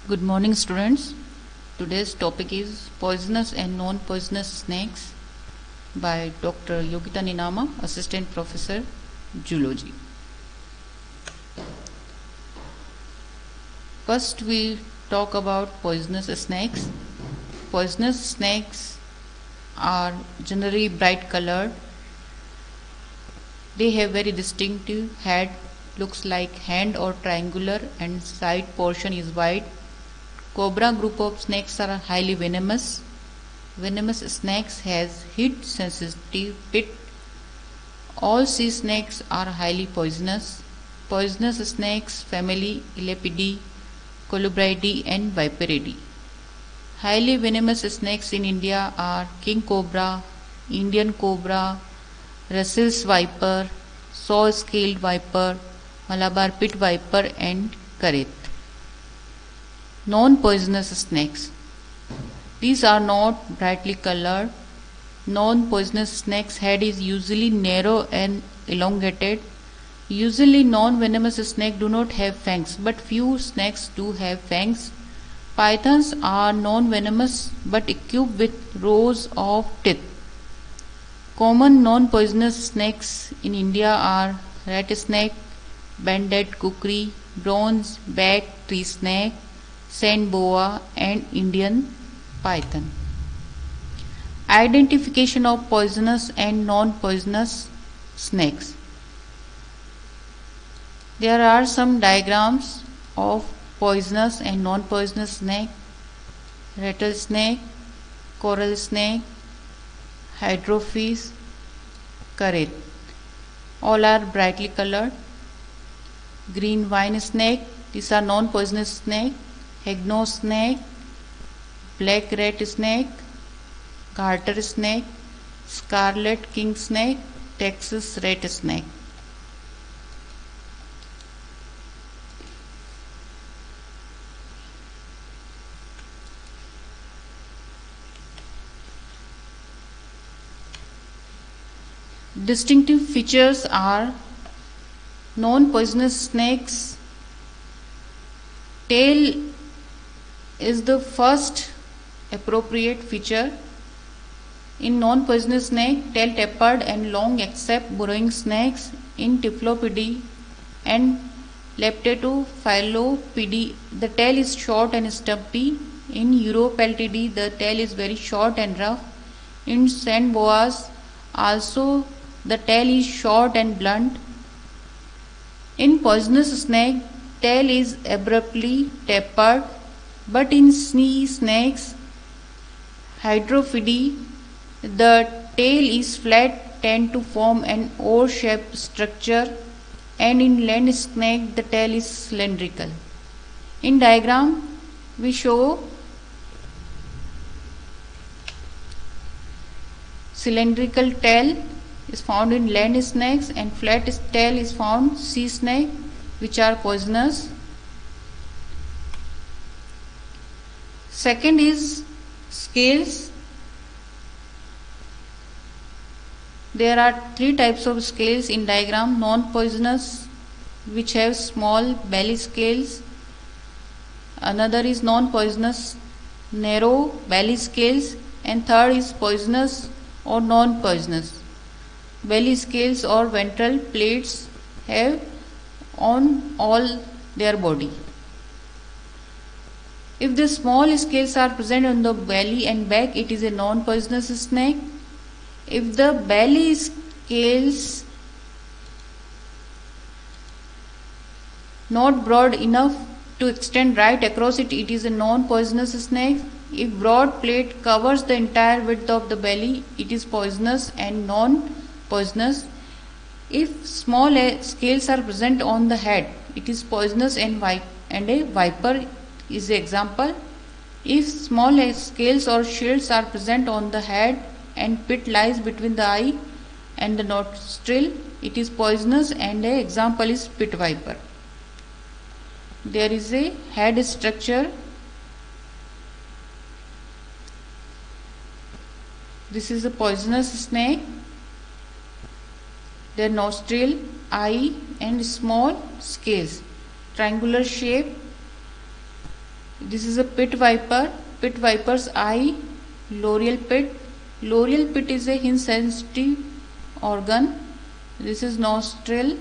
Good morning, students. Today's topic is poisonous and non-poisonous snakes by Dr. Yogita Ninama, Assistant Professor, Zoology. First, we talk about poisonous snakes. Poisonous snakes are generally bright colored. They have very distinctive head, looks like hand or triangular, and side portion is white. Cobra group of snakes are highly venomous. Venomous snakes has heat sensitive pit. All sea snakes are highly poisonous. Poisonous snakes family Elapidae, Colubridae and Viperidae. Highly venomous snakes in India are king cobra, Indian cobra, Russell's viper, saw-scaled viper, Malabar pit viper and karet. Non-poisonous snakes. These are not brightly colored. Non-poisonous snake's head is usually narrow and elongated. Usually non-venomous snakes do not have fangs, but few snakes do have fangs. Pythons are non-venomous but equipped with rows of teeth. Common non-poisonous snakes in India are rat snake, banded kukri, bronze back tree snake, sand boa and Indian python. Identification of poisonous and non-poisonous snakes. There are some diagrams of poisonous and non-poisonous snake. Rattlesnake, coral snake, hydrofish, karet. All are brightly colored. Green vine snake, these are non-poisonous snake. Hagno snake, black rat snake, garter snake, scarlet king snake, Texas rat snake. Distinctive features are non-poisonous snakes. Tail is the first appropriate feature. In non-poisonous snake, tail tapered and long except burrowing snakes. In Typhlopidae and Leptophylopidae, the tail is short and stumpy. In Uropeltidae, the tail is very short and rough. In sand boas, also the tail is short and blunt. In poisonous snake, tail is abruptly tapered. But in sea snakes, Hydrophidae, the tail is flat, tend to form an oar-shaped structure, and in land snake, the tail is cylindrical. In diagram, we show cylindrical tail is found in land snakes and flat tail is found sea snake, which are poisonous. Second is scales. There are three types of scales in diagram. Non-poisonous, which have small belly scales. Another is non-poisonous, narrow belly scales. And third is poisonous or non-poisonous. Belly scales or ventral plates have on all their body. If the small scales are present on the belly and back, it is a non-poisonous snake. If the belly scales not broad enough to extend right across it, it is a non-poisonous snake. If broad plate covers the entire width of the belly, it is poisonous and non-poisonous. If small scales are present on the head, it is poisonous and a viper is the example. If small scales or shields are present on the head and pit lies between the eye and the nostril, it is poisonous and an example is pit viper. There is a head structure. This is a poisonous snake. Their nostril, eye and small scales, triangular shape. This is a pit viper. Pit viper's eye, loreal pit. Loreal pit is a hinge sensitive organ. This is nostril.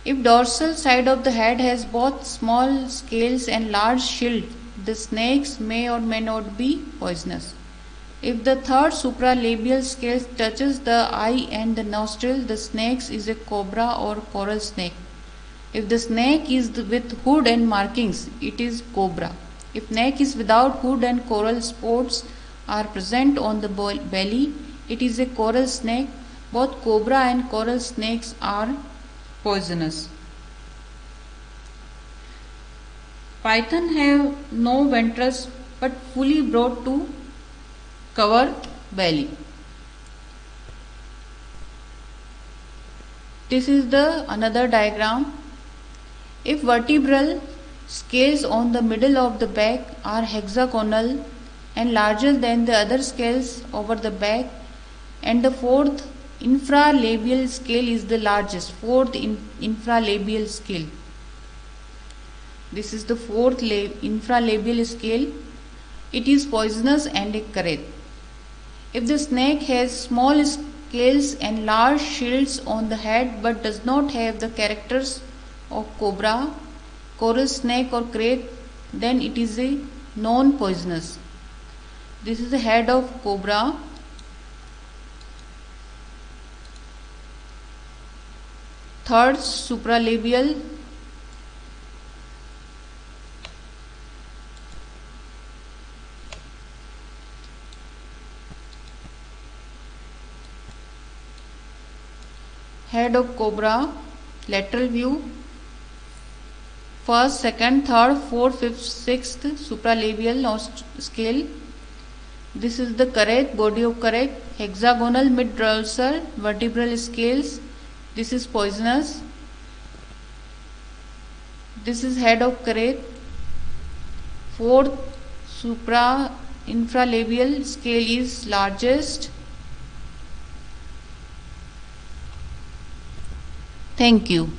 If dorsal side of the head has both small scales and large shield, the snakes may or may not be poisonous. If the third supralabial scale touches the eye and the nostril, the snake is a cobra or coral snake. If the snake is with hood and markings, it is cobra. If neck is without hood and coral spots are present on the belly, it is a coral snake. Both cobra and coral snakes are poisonous. Python have no ventrals but fully broad to cover belly. This is the another diagram. If vertebral scales on the middle of the back are hexagonal and larger than the other scales over the back, and the fourth infralabial scale is the largest, fourth infralabial scale. This is the fourth infralabial scale. It is poisonous and a kareth. If the snake has small scales and large shields on the head but does not have the characters of cobra, coral snake or kareth, then it is a non-poisonous. This is the head of cobra. Third supralabial. Head of cobra, lateral view, first, second, third, fourth, fifth, sixth supralabial scale. This is the kareth, body of kareth, hexagonal mid-dorsal vertebral scales. This is poisonous. This is head of kareth. Fourth infralabial scale is largest. Thank you.